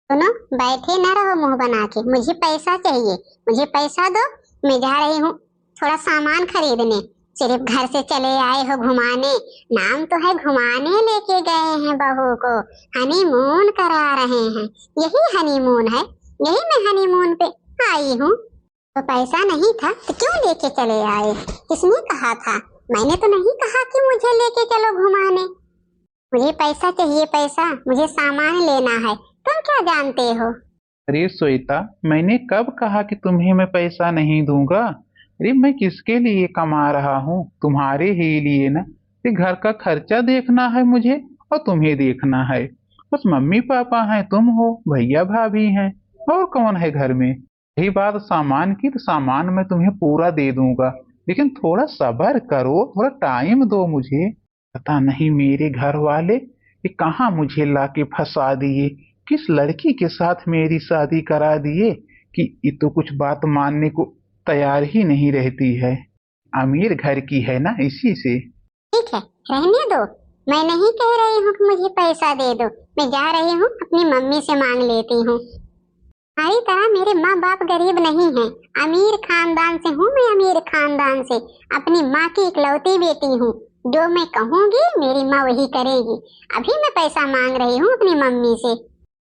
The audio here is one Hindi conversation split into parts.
सुनो, बैठे न रहो मुंह बना के। मुझे पैसा चाहिए, मुझे पैसा दो। मैं जा रही हूँ थोड़ा सामान खरीदने। सिर्फ घर से चले आए हो घुमाने, नाम तो है घुमाने लेके गए हैं बहू को, हनीमून करा रहे हैं। यही हनीमून है, यही मैं हनीमून पे आई हूँ। तो पैसा नहीं था तो क्यों लेके चले आए? किसने कहा था? मैंने तो नहीं कहा कि मुझे लेके चलो घुमाने। मुझे पैसा चाहिए, पैसा, मुझे सामान लेना है। तुम क्या जानते हो? अरे श्वेता, मैंने कब कहा कि तुम्हें मैं पैसा नहीं दूंगा? अरे मैं किसके लिए कमा रहा हूँ? तुम्हारे ही लिए ना। ये घर का खर्चा देखना है मुझे और तुम्हें देखना है। बस मम्मी पापा हैं, तुम हो, भैया भाभी हैं, और कौन है घर में? रही बात सामान की, तो सामान मैं तुम्हें पूरा दे दूंगा, लेकिन थोड़ा सब्र करो, थोड़ा टाइम दो मुझे। पता नहीं मेरे घर वाले ये कहाँ मुझे लाके फंसा दिए, किस लड़की के साथ मेरी शादी करा दिए कि ये तो कुछ बात मानने को तैयार ही नहीं रहती है। अमीर घर की है ना, इसी से। ठीक है, रहने दो। मैं नहीं कह रही हूँ कि मुझे पैसा दे दो। मैं जा रही हूँ अपनी मम्मी से मांग लेती हूँ। हमारी तरह मेरे माँ बाप गरीब नहीं हैं। अमीर खानदान से हूँ मैं, अमीर खानदान से। अपनी माँ की इकलौती बेटी हूँ। जो मैं कहूँगी मेरी माँ वही करेगी। अभी मैं पैसा मांग रही हूँ अपनी मम्मी से।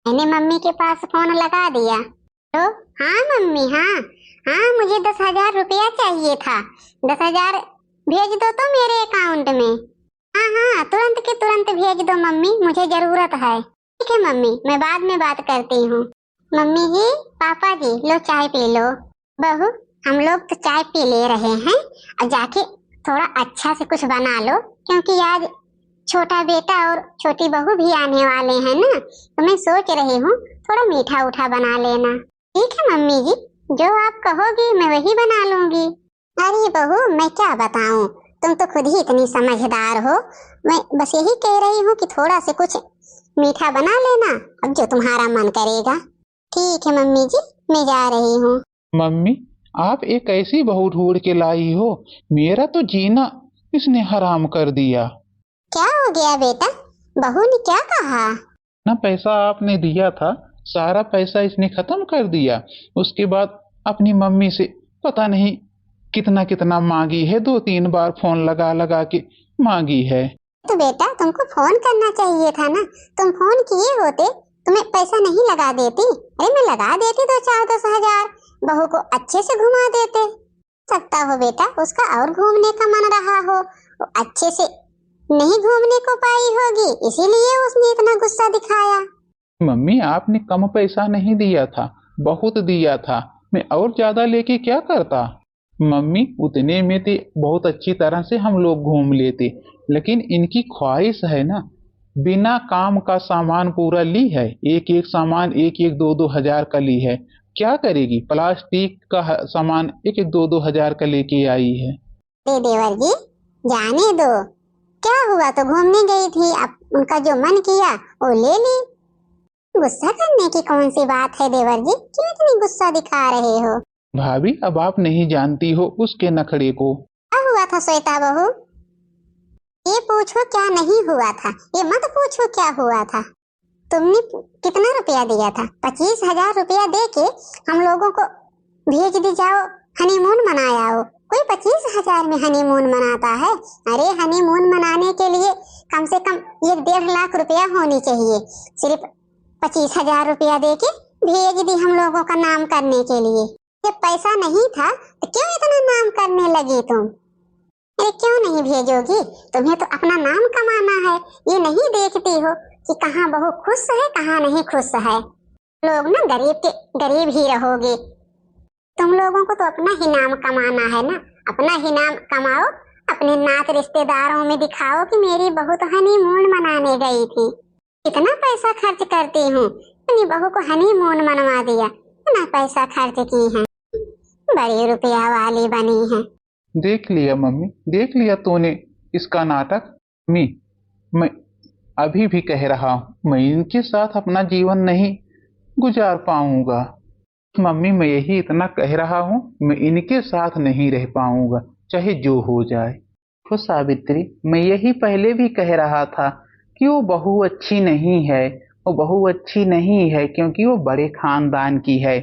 मैंने मम्मी के पास फोन लगा दिया। तो हाँ मम्मी, हाँ हाँ, मुझे 10,000 रुपया चाहिए था। 10,000 भेज दो तो मेरे अकाउंट में। हाँ हाँ, तुरंत के तुरंत भेज दो मम्मी, मुझे जरूरत है। ठीक है मम्मी, मैं बाद में बात करती हूँ। मम्मी जी, पापा जी, लो चाय पी लो। बहू, हम लोग तो चाय पी ले रहे हैं, और जाके थोड़ा अच्छा से कुछ बना लो, क्योंकि आज छोटा बेटा और छोटी बहू भी आने वाले हैं ना। तो मैं सोच रही हूँ थोड़ा मीठा उठा बना लेना। ठीक है मम्मी जी, जो आप कहोगी मैं वही बना लूंगी। अरे बहू, मैं क्या बताऊं, तुम तो खुद ही इतनी समझदार हो। मैं बस यही कह रही हूँ कि थोड़ा से कुछ मीठा बना लेना, अब जो तुम्हारा मन करेगा। ठीक है मम्मी जी, मैं जा रही हूँ। मम्मी, आप एक ऐसी बहू ढूंढ के लाई हो, मेरा तो जीना इसने हराम कर दिया। क्या हो गया बेटा? बहू ने क्या कहा? ना पैसा आपने दिया था, सारा पैसा इसने खत्म कर दिया। उसके बाद अपनी मम्मी से पता नहीं कितना कितना मांगी है, 2-3 बार फोन लगा लगा के मांगी है। तो बेटा तुमको फोन करना चाहिए था ना। तुम फोन किए होते तुम्हें पैसा नहीं लगा देती। अरे मैं लगा देती 2-4-10 हजार, बहू को अच्छे से घुमा देते। सकता हो बेटा उसका और घूमने का मन रहा हो, वो अच्छे से नहीं घूमने को पाई होगी, इसीलिए उसने इतना गुस्सा दिखाया। मम्मी, आपने कम पैसा नहीं दिया था, बहुत दिया था। मैं और ज्यादा लेके क्या करता? मम्मी, उतने में तो बहुत अच्छी तरह से हम लोग घूम लेते, लेकिन इनकी ख्वाहिश है ना, बिना काम का सामान पूरा ली है। एक एक सामान 1-1, 2-2 हजार का ली है। क्या करेगी? प्लास्टिक का सामान 1-1, 2-2 हजार का लेके आई है। देवर जी, जाने दो। क्या हुआ, तो घूमने गई थी, अब उनका जो मन किया वो ले ली। गुस्सा करने की कौन सी बात है देवर जी, क्यों इतनी गुस्सा दिखा रहे हो? भाभी, अब आप नहीं जानती हो उसके नखरे को। क्या हुआ था श्वेता बहू? ये पूछो क्या नहीं हुआ था, ये मत पूछो क्या हुआ था। तुमने कितना रुपया दिया था? 25,000 रुपया दे के हम लोगों को भेज दी जाओ हनीमून मनाया हो। कोई 25,000 में हनीमून मनाता है? अरे हनीमून मनाने के लिए कम से कम 1-1.5 लाख रुपया होनी चाहिए। सिर्फ 25,000 रुपया दे के भेज दी हम लोगों का नाम करने के लिए। जब पैसा नहीं था तो क्यों इतना नाम करने लगी तुम? अरे क्यों नहीं भेजोगी? तुम्हें तो अपना नाम कमाना है, ये नहीं देखती हो कि कहाँ बहू खुश है कहाँ नहीं खुश है। लोग ना गरीब के गरीब ही रहोगे। तुम लोगों को तो अपना ही नाम कमाना है ना, अपना ही नाम कमाओ, अपने नात रिश्तेदारों में दिखाओ कि मेरी बहू तो हनीमून मनाने गई थी। इतना पैसा खर्च करती हूँ, अपनी बहू को हनीमून मनवा दिया, इतना पैसा खर्च की है, बड़ी रुपया वाली बनी है। देख लिया मम्मी, देख लिया तूने इसका नाटक। मैं अभी भी कह रहा हूँ, मैं इनके साथ अपना जीवन नहीं गुजार पाऊंगा। मम्मी, मैं यही इतना कह रहा हूँ, मैं इनके साथ नहीं रह पाऊंगा, चाहे जो हो जाए। तो सावित्री, मैं यही पहले भी कह रहा था कि वो बहू अच्छी नहीं है, वो बहू अच्छी नहीं है क्योंकि वो बड़े खानदान की है,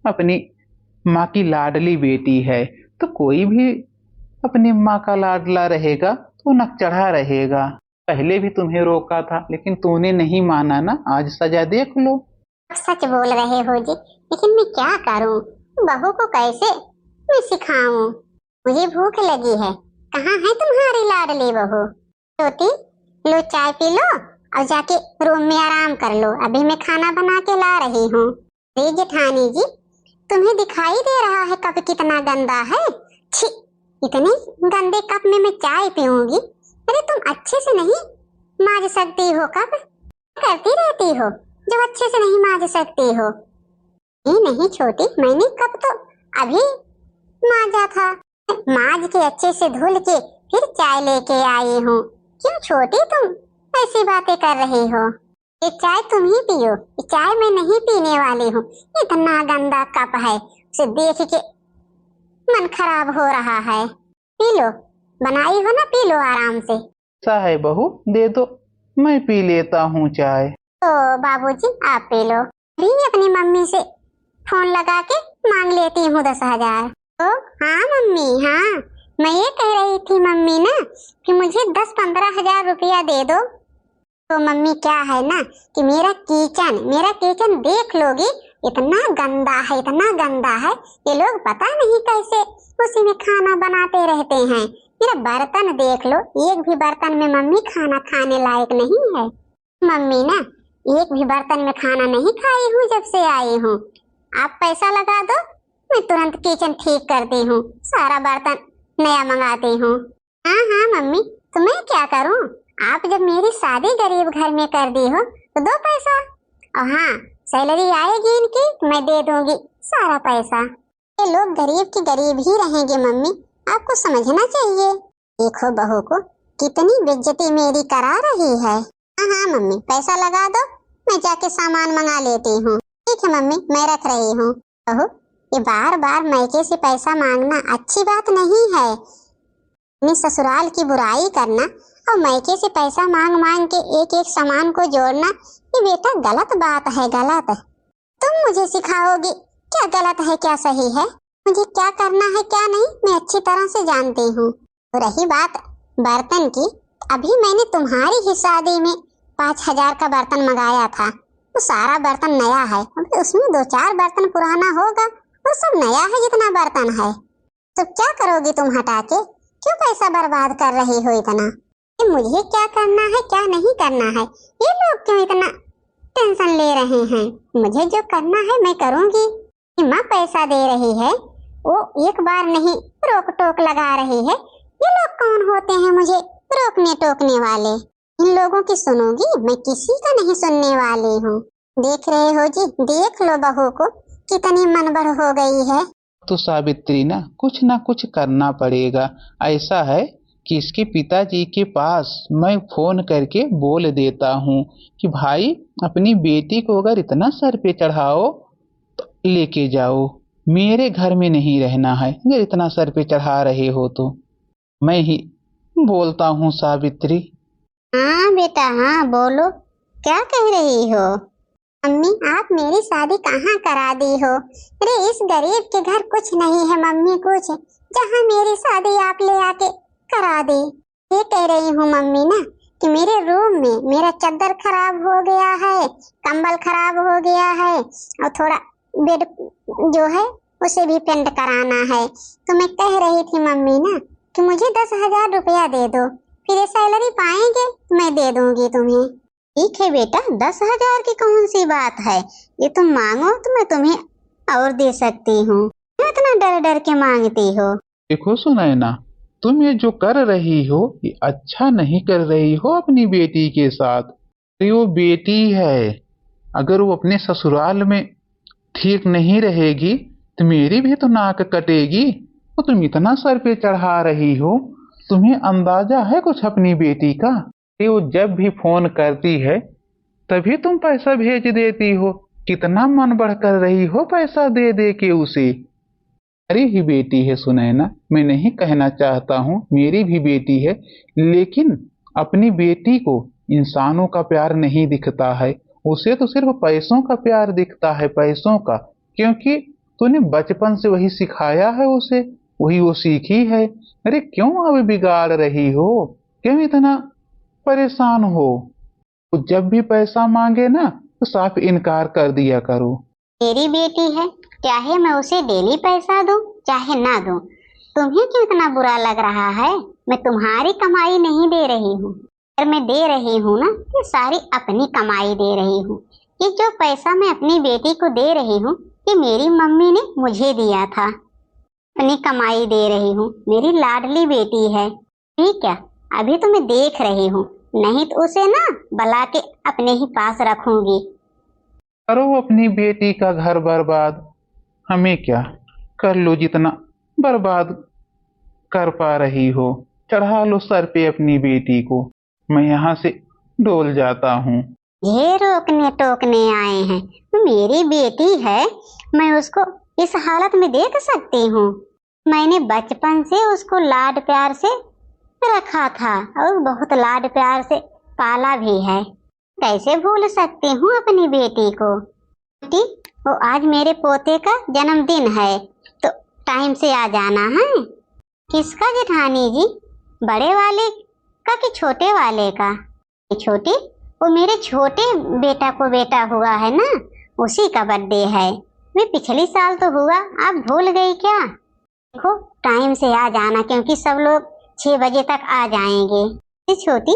अपनी माँ की लाडली बेटी है। तो कोई भी अपनी माँ का लाडला रहेगा तो नक चढ़ा रहेगा। पहले भी तुम्हें रोका था लेकिन तूने नहीं माना ना, आज सजा देख लो। आप सच बोल रहे हो जी, लेकिन मैं क्या करूं? बहू को कैसे मैं सिखाऊं? मुझे भूख लगी है। कहाँ है तुम्हारी लाडली बहू? छोटी, लो चाय पी लो और जाके रूम में आराम कर लो, अभी मैं खाना बना के ला रही हूँ। अरे जेठानी जी, तुम्हें दिखाई दे रहा है कप कितना गंदा है? छी, इतने गंदे कप में मैं चाय पीऊंगी? अरे तुम अच्छे से नहीं मांज सकती हो कप? करती रहती हो जो अच्छे से नहीं मांज सकती हो? ये नहीं छोटी, मैंने कप तो अभी मांजा था, मांज के अच्छे से धुल के फिर चाय लेके आई हूँ। क्यों छोटी तुम ऐसी बातें कर रही हो? ये चाय तुम ही पियो, ये चाय मैं नहीं पीने वाली हूँ। इतना गंदा कप है, उसे देख के मन खराब हो रहा है। पी लो, बनाई हो ना, पी लो आराम से। ऐसा है बहू, दे दो, मैं पी लेता हूँ चाय। तो बाबूजी आप पी लो, भी अपनी मम्मी से फोन लगा के मांग लेती हूँ 10,000। तो हाँ मम्मी, हाँ मैं ये कह रही थी मम्मी ना कि मुझे 10-15 हजार रुपया दे दो। तो मम्मी क्या है ना कि मेरा किचन देख लोगी, इतना गंदा है, इतना गंदा है। ये लोग पता नहीं कैसे उसी में खाना बनाते रहते हैं। मेरा बर्तन देख लो, एक भी बर्तन में मम्मी खाना खाने लायक नहीं है। मम्मी ना एक भी बर्तन में खाना नहीं खाई हूँ जब से आई हूँ। आप पैसा लगा दो, मैं तुरंत किचन ठीक करती हूँ, सारा बर्तन नया मंगाती हूँ। हाँ हाँ मम्मी, तो मैं क्या करूँ? आप जब मेरी शादी गरीब घर में कर दी हो तो दो पैसा, और हाँ सैलरी आएगी इनकी तो मैं दे दूंगी सारा पैसा। ये लोग गरीब की गरीब ही रहेंगे मम्मी, आपको समझना चाहिए। देखो बहू को कितनी बेइज्जती मेरी करा रही है। हाँ हाँ मम्मी, पैसा लगा दो, मैं जाके सामान मंगा लेती हूँ। ठीक है मम्मी, मैं रख रही हूँ। बहू, ये बार बार मायके से पैसा मांगना अच्छी बात नहीं है। अपने ससुराल की बुराई करना और मायके से पैसा मांग मांग के एक एक सामान को जोड़ना, ये बेटा गलत बात है, गलत। तुम मुझे सिखाओगी क्या गलत है क्या सही है? मुझे क्या करना है क्या नहीं मैं अच्छी तरह से जानती हूँ। तो रही बात बर्तन की, अभी मैंने तुम्हारी ही शादी में 5,000 का बर्तन मंगाया था, तो सारा बर्तन नया है। अभी उसमें 2-4 बर्तन पुराना होगा, वो सब नया है जितना बर्तन है। तो क्या करोगी तुम हटा के? क्यों पैसा बर्बाद कर रही हो इतना? मुझे क्या करना है क्या नहीं करना है, ये लोग क्यों इतना टेंशन ले रहे हैं? मुझे जो करना है मैं करूंगी। माँ पैसा दे रही है, वो एक बार नहीं रोक टोक लगा रही है। ये लोग कौन होते हैं मुझे रोकने टोकने वाले? इन लोगों की सुनूंगी मैं, किसी का नहीं सुनने वाली हूँ। देख रहे हो जी, देख लो बहू को कितनी मनबड़ हो गई है। तो सावित्री ना कुछ करना पड़ेगा। ऐसा है कि इसके पिताजी के पास मैं फोन करके बोल देता हूँ कि भाई अपनी बेटी को अगर इतना सर पे चढ़ाओ तो लेके जाओ, मेरे घर में नहीं रहना है। अगर इतना सर पे चढ़ा रहे हो तो मैं ही बोलता हूँ। सावित्री, हाँ बेटा हाँ, बोलो क्या कह रही हो? मम्मी आप मेरी शादी कहाँ करा दी हो? अरे इस गरीब के घर कुछ नहीं है मम्मी, कुछ जहाँ मेरी शादी आप ले आके करा दी। ये कह रही हूँ मम्मी ना कि मेरे रूम में मेरा चादर खराब हो गया है, कंबल खराब हो गया है, और थोड़ा बेड जो है उसे भी पेंट कराना है। तो मैं कह रही थी मम्मी ना कि मुझे 10,000 रुपया दे दो, फिर ये सैलरी पाएंगे तो मैं दे दूंगी तुम्हें। ठीक है बेटा, 10,000 की कौन सी बात है, ये तुम मांगो तो मैं तुम्हें और दे सकती हूँ। इतना डर डर के मांगती हो? देखो सुनैना, तुम ये जो कर रही हो ये अच्छा नहीं कर रही हो अपनी बेटी के साथ। अरे वो बेटी है, अगर वो अपने ससुराल में ठीक नहीं रहेगी तो मेरी भी तो नाक कटेगी। तो तुम इतना सर पे चढ़ा रही हो, तुम्हें अंदाजा है कुछ अपनी बेटी का? कि वो जब भी फोन करती है तभी तुम पैसा भेज देती हो। कितना मन बढ़ कर रही हो पैसा दे दे के उसे। मेरी ही बेटी है सुनैना, मैं नहीं कहना चाहता हूँ मेरी भी बेटी है, लेकिन अपनी बेटी को इंसानों का प्यार नहीं दिखता है, उसे तो सिर्फ पैसों का प्यार दिखता है, पैसों का, क्योंकि तूने बचपन से वही सिखाया है उसे, वही वो सीखी है। अरे क्यों अब बिगाड़ रही हो, क्यों इतना परेशान हो? तो जब भी पैसा मांगे ना तो साफ इनकार कर दिया करो। मेरी बेटी है, चाहे मैं उसे डेली पैसा दूं चाहे ना दूं, तुम्हें क्यों इतना बुरा लग रहा है? मैं तुम्हारी कमाई नहीं दे रही हूँ। अगर मैं दे रही हूँ ना, ये सारी अपनी कमाई दे रही हूँ। ये जो पैसा मैं अपनी बेटी को दे रही हूँ, ये मेरी मम्मी ने मुझे दिया था। अपनी कमाई दे रही हूँ, मेरी लाडली बेटी है। ठीक है, अभी तो मैं देख रही हूँ, नहीं तो उसे ना बुला के अपने ही पास रखूंगी। करो अपनी बेटी का घर बर्बाद, हमें क्या, कर लो जितना बर्बाद कर पा रही हो, चढ़ा लो सर पे अपनी बेटी को, मैं यहाँ से डोल जाता हूँ। ये रोकने टोकने आए हैं? मेरी बेटी है, मैं उसको इस हालत में देख सकती हूँ? मैंने बचपन से उसको लाड प्यार से रखा था और बहुत लाड प्यार से पाला भी है। कैसे भूल सकती हूँ अपनी बेटी को? बेटी, वो आज मेरे पोते का जन्मदिन है, तो टाइम से आ जाना है। किसका जेठानी जी? बड़े वाले का कि छोटे वाले का? छोटी, वो मेरे छोटे बेटा को बेटा हुआ है ना, उसी का बर्थडे है। वे पिछली साल तो हुआ, आप भूल गई क्या? देखो टाइम से आ जाना, क्योंकि सब लोग 6 बजे तक आ जाएंगे। छोटी,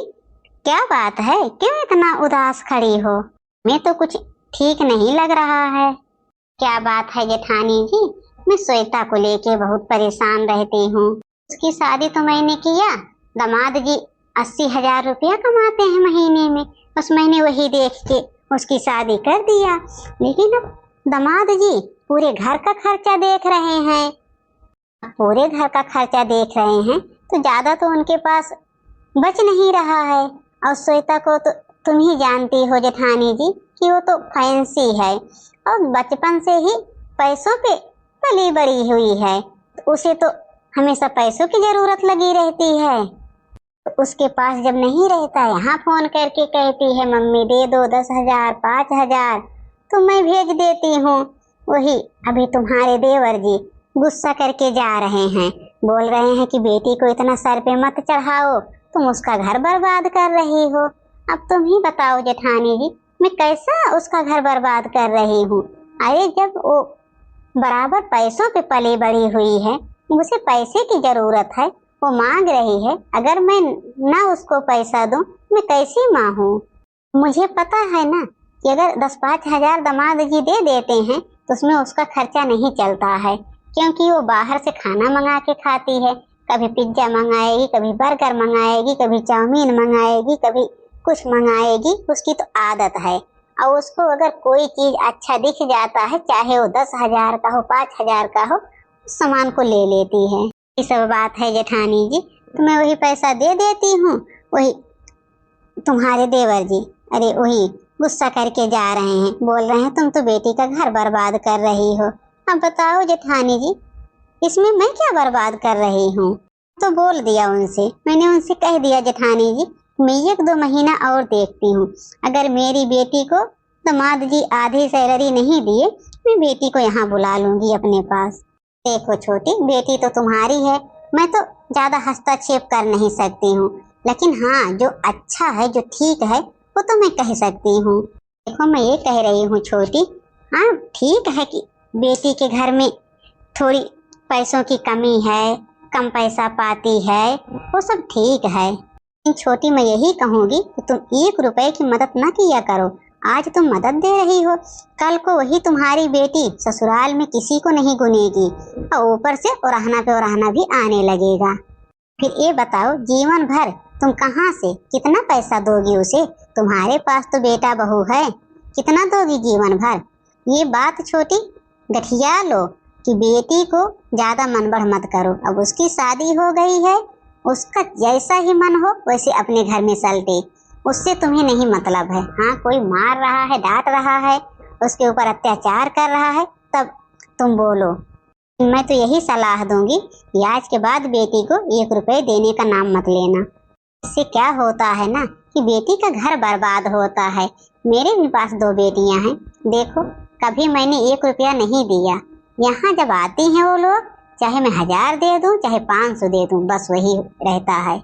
क्या बात है, क्यों इतना उदास खड़ी हो? मैं तो कुछ ठीक नहीं लग रहा है। क्या बात है जेठानी जी, मैं श्वेता को लेके बहुत परेशान रहती हूँ। उसकी शादी तो मैंने किया, दामाद जी 80,000 रुपया कमाते हैं महीने में, उस महीने वही देख के उसकी शादी कर दिया। लेकिन अब दामाद जी पूरे घर का खर्चा देख रहे हैं, पूरे घर का खर्चा देख रहे हैं, तो ज्यादा तो उनके पास बच नहीं रहा है। और श्वेता को तो तुम ही जानती हो जेठानी जी कि वो तो फैंसी है और बचपन से ही पैसों पे पली बड़ी हुई है, तो उसे तो हमेशा पैसों की जरूरत लगी रहती है। तो उसके पास जब नहीं रहता, यहाँ फोन करके कहती है मम्मी दे दो 10,000 5,000, तो मैं भेज देती हूँ। वही अभी तुम्हारे देवर जी गुस्सा करके जा रहे हैं, बोल रहे हैं कि बेटी को इतना सर पे मत चढ़ाओ, तुम उसका घर बर्बाद कर रही हो। अब तुम ही बताओ जेठानी जी, मैं कैसा उसका घर बर्बाद कर रही हूँ? अरे जब वो बराबर पैसों पे पली बड़ी हुई है, मुझे पैसे की जरूरत है, वो मांग रही है, अगर मैं ना उसको पैसा दूं, मैं कैसी माँ हूँ? मुझे पता है ना कि अगर 10-5 हजार दामाद जी दे देते हैं तो उसमें उसका खर्चा नहीं चलता है, क्योंकि वो बाहर से खाना मंगा के खाती है, कभी पिज्जा मंगाएगी, कभी बर्गर मंगाएगी, कभी चाउमीन मंगाएगी, कभी कुछ मंगाएगी, उसकी तो आदत है। और उसको अगर कोई चीज अच्छा दिख जाता है, चाहे वो 10,000 का हो 5,000 का हो, उस सामान को ले लेती है। ये सब बात है जेठानी जी, तो मैं वही पैसा दे देती हूँ। वही तुम्हारे देवर जी, अरे वही गुस्सा करके जा रहे हैं, बोल रहे हैं तुम तो बेटी का घर बर्बाद कर रही हो। अब बताओ जेठानी जी, इसमें मैं क्या बर्बाद कर रही हूँ? तो बोल दिया उनसे, मैंने उनसे कह दिया जेठानी जी मैं 1-2 महीना और देखती हूँ, अगर मेरी बेटी को दामाद जी आधी सैलरी नहीं दिए, मैं बेटी को यहाँ बुला लूंगी अपने पास। देखो छोटी, बेटी तो तुम्हारी है, मैं तो ज्यादा हस्तक्षेप कर नहीं सकती हूँ, लेकिन हाँ जो अच्छा है, जो ठीक है, वो तो मैं कह सकती हूँ। देखो मैं ये कह रही हूँ छोटी, हाँ ठीक है कि बेटी के घर में थोड़ी पैसों की कमी है, कम पैसा पाती है, वो सब ठीक है, लेकिन छोटी मैं यही कहूँगी कि तुम 1 रुपए की मदद ना किया करो। आज तुम मदद दे रही हो, कल को वही तुम्हारी बेटी ससुराल में किसी को नहीं गुनेगी और ऊपर से ओराहना पे ओराहना भी आने लगेगा। फिर ये बताओ जीवन भर तुम कहाँ से कितना पैसा दोगी उसे? तुम्हारे पास तो बेटा बहू है, कितना दोगी जीवन भर? ये बात छोटी गठिया लो कि बेटी को ज्यादा मन बढ़ मत करो, अब उसकी शादी हो गई है, उसका जैसा ही मन हो वैसे अपने घर में चलते, उससे तुम्हें नहीं मतलब है। हाँ कोई मार रहा है, डांट रहा है, उसके ऊपर अत्याचार कर रहा है, तब तुम बोलो। मैं तो यही सलाह दूंगी कि आज के बाद बेटी को 1 रुपए देने का नाम मत लेना। इससे क्या होता है ना कि बेटी का घर बर्बाद होता है, मेरे भी पास 2 बेटियां हैं। देखो, कभी मैंने 1 रुपया नहीं दिया। यहाँ जब आती हैं वो लोग, चाहे मैं 1000 दे दूं चाहे 500 दे दूं, बस वही रहता है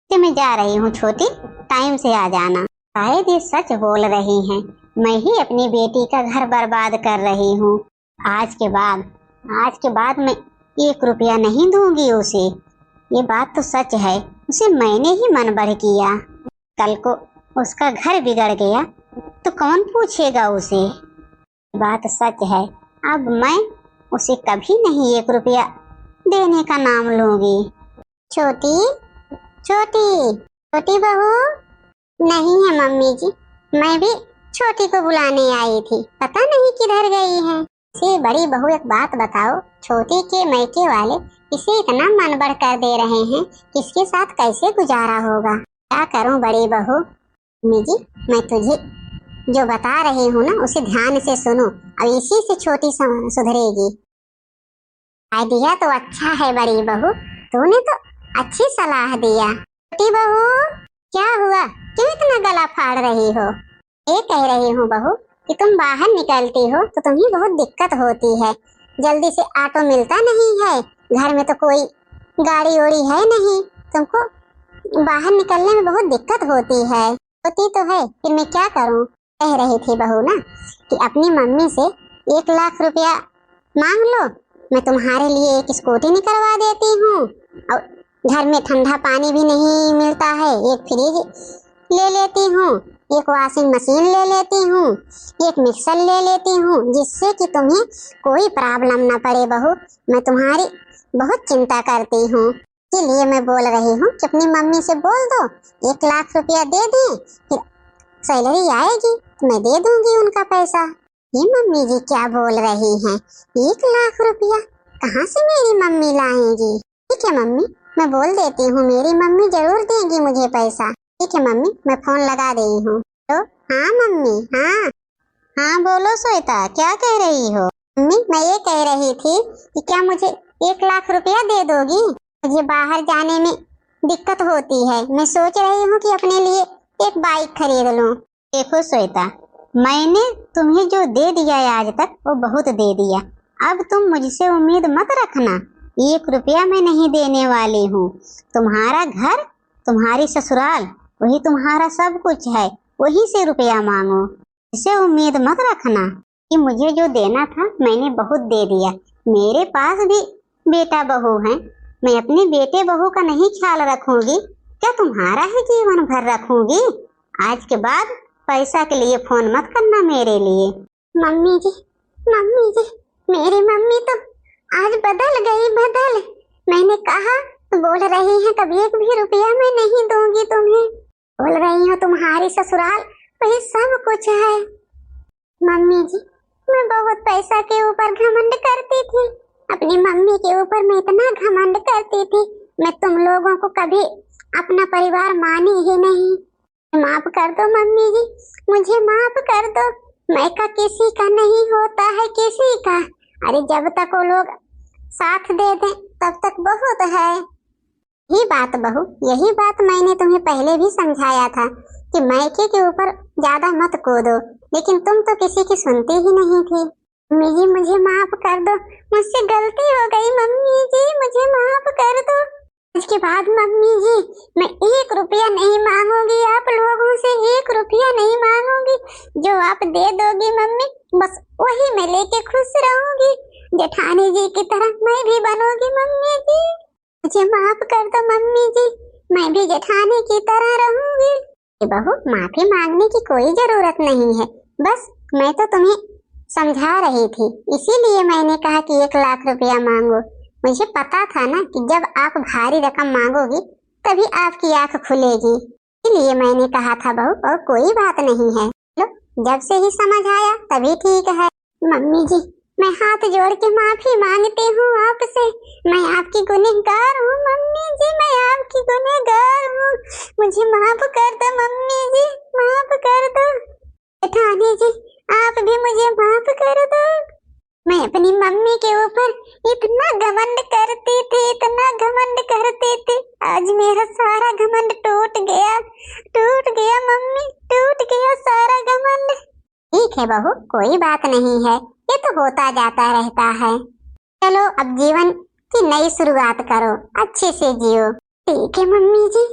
कि मैं जा रही हूँ छोटी, टाइम से आ जाना। शायद ये सच बोल रही हैं, मैं ही अपनी बेटी का घर बर्बाद कर रही हूँ। आज के बाद मैं 1 रुपया नहीं दूंगी उसे। ये बात तो सच है, उसे मैंने ही मन बढ़ किया। कल को उसका घर बिगड़ गया तो कौन पूछेगा उसे। बात सच है, अब मैं उसे कभी नहीं 1 रुपया देने का नाम लूंगी। छोटी छोटी छोटी बहू। नहीं है मम्मी जी, मैं भी छोटी को बुलाने आई थी, पता नहीं किधर गई है। से बड़ी बहू एक बात बताओ, छोटी के मैके वाले इसे इतना मन बढ़ कर दे रहे हैं, किसके साथ कैसे गुजारा होगा। क्या करूं बड़ी बहू। मम्मी जी, मैं तुझे जो बता रही हूँ ना उसे ध्यान से सुनो, अब इसी से छोटी सुधरेगी। आइडिया तो अच्छा है बड़ी बहू, तूने तो अच्छी सलाह दिया। छोटी बहू, क्या हुआ, क्यों इतना गला फाड़ रही हो। ये कह रही हूँ बहू कि तुम बाहर निकलती हो तो तुम्हें बहुत दिक्कत होती है, जल्दी से ऑटो मिलता नहीं है, घर में तो कोई गाड़ी ओड़ी है नहीं, तुमको बाहर निकलने में बहुत दिक्कत होती है। होती तो है, फिर मैं क्या करूं। कह रही थी बहू ना कि अपनी मम्मी से 1 लाख रुपया मांग लो, मैं तुम्हारे लिए एक स्कूटी निकलवा देती हूँ, और घर में ठंडा पानी भी नहीं मिलता है, एक फ्रिज ले लेती हूँ, एक वॉशिंग मशीन ले लेती हूँ, एक मिक्सर ले लेती हूँ, जिससे कि तुम्हें कोई प्रॉब्लम ना पड़े बहू। मैं तुम्हारी बहुत चिंता करती हूँ, इसलिए मैं बोल रही हूँ कि अपनी मम्मी से बोल दो 1 लाख रुपया दे दें, फिर सैलरी आएगी तो मैं दे दूंगी उनका पैसा। ये मम्मी जी क्या बोल रही हैं, 1 लाख रुपया कहाँ से मेरी मम्मी लाएंगी। ठीक है मम्मी, मैं बोल देती हूँ, मेरी मम्मी जरूर देंगी मुझे पैसा। ठीक है मम्मी, मैं फोन लगा रही हूँ। तो हाँ मम्मी, हाँ बोलो श्वेता, क्या कह रही हो। मम्मी, मैं ये कह रही थी कि क्या मुझे 1 लाख रुपया दे दोगी, मुझे बाहर जाने में दिक्कत होती है, मैं सोच रही हूँ कि अपने लिए एक बाइक खरीद लूँ। देखो श्वेता, मैंने तुम्हें जो दे दिया है आज तक वो बहुत दे दिया, अब तुम मुझसे उम्मीद मत रखना, 1 रुपया मैं नहीं देने वाली हूँ। तुम्हारा घर, तुम्हारी ससुराल, वही तुम्हारा सब कुछ है, वही से रुपया मांगो, इसे उम्मीद मत रखना कि मुझे जो देना था मैंने बहुत दे दिया। मेरे पास भी बेटा बहू है, मैं अपने बेटे बहू का नहीं ख्याल रखूंगी, क्या तुम्हारा ही जीवन भर रखूंगी। आज के बाद पैसा के लिए फोन मत करना मेरे लिए। मम्मी जी, मेरी मम्मी तो आज बदल गई, मैंने कहा तो बोल रही है कभी 1 भी रुपया मैं नहीं दूंगी तुम्हें, बोल रही हो तुम्हारी ससुराल वही सब कुछ है। मम्मी जी, मैं बहुत पैसा के ऊपर घमंड करती थी, अपनी मम्मी के ऊपर मैं इतना घमंड करती थी, मैं तुम लोगों को कभी अपना परिवार मानी ही नहीं। माफ कर दो मम्मी जी, मुझे माफ कर दो, मैं का किसी का नहीं होता है किसी का। अरे जब तक वो लोग साथ दे दें तब तक बहुत है। यही बात बहू, यही बात मैंने तुम्हें पहले भी समझाया था कि मायके के ऊपर ज्यादा मत कूदो, लेकिन तुम तो किसी की सुनती ही नहीं थी। मम्मी जी मुझे माफ कर दो, मुझसे गलती हो गई मम्मी जी, मुझे माफ कर दो। इसके बाद मम्मी जी मैं 1 रुपया नहीं मांगूंगी आप लोगों से, 1 रुपया नहीं मांगूंगी, जो आप दे दोगी मम्मी बस वही मैं लेके खुश रहूंगी, जेठानी जी की तरह मैं भी बनूंगी। मम्मी जी मुझे माफ कर दो मम्मी जी, मैं भी जेठानी की तरह रहूंगी। बहू, माफी मांगने की कोई जरूरत नहीं है, बस मैं तो तुम्हें समझा रही थी, इसीलिए मैंने कहा कि 1 लाख रुपया मांगो। मुझे पता था ना कि जब आप भारी रकम मांगोगी तभी आपकी आंख खुलेगी, इसलिए मैंने कहा था बहू, और कोई बात नहीं है। लो, जब से ही समझ आया तभी ठीक है। मम्मी जी मैं हाथ जोड़ के माफी मांगती हूँ आपसे, मैं आपकी गुनहगार हूँ मम्मी जी, मैं आपकी गुनहगार हूँ, मुझे माफ कर दो मम्मी जी, माफ कर दो। जेठानी जी आप भी मुझे माफ कर दो। मैं अपनी मम्मी के ऊपर इतना घमंड करती थी, इतना घमंड करती थी। आज मेरा सारा घमंड टूट गया मम्मी, टूट गया सारा घमंड। ठीक है बहू, कोई बात नहीं है, ये तो होता जाता रहता है। चलो अब जीवन की नई शुरुआत करो, अच्छे से जियो। ठीक है मम्मी जी।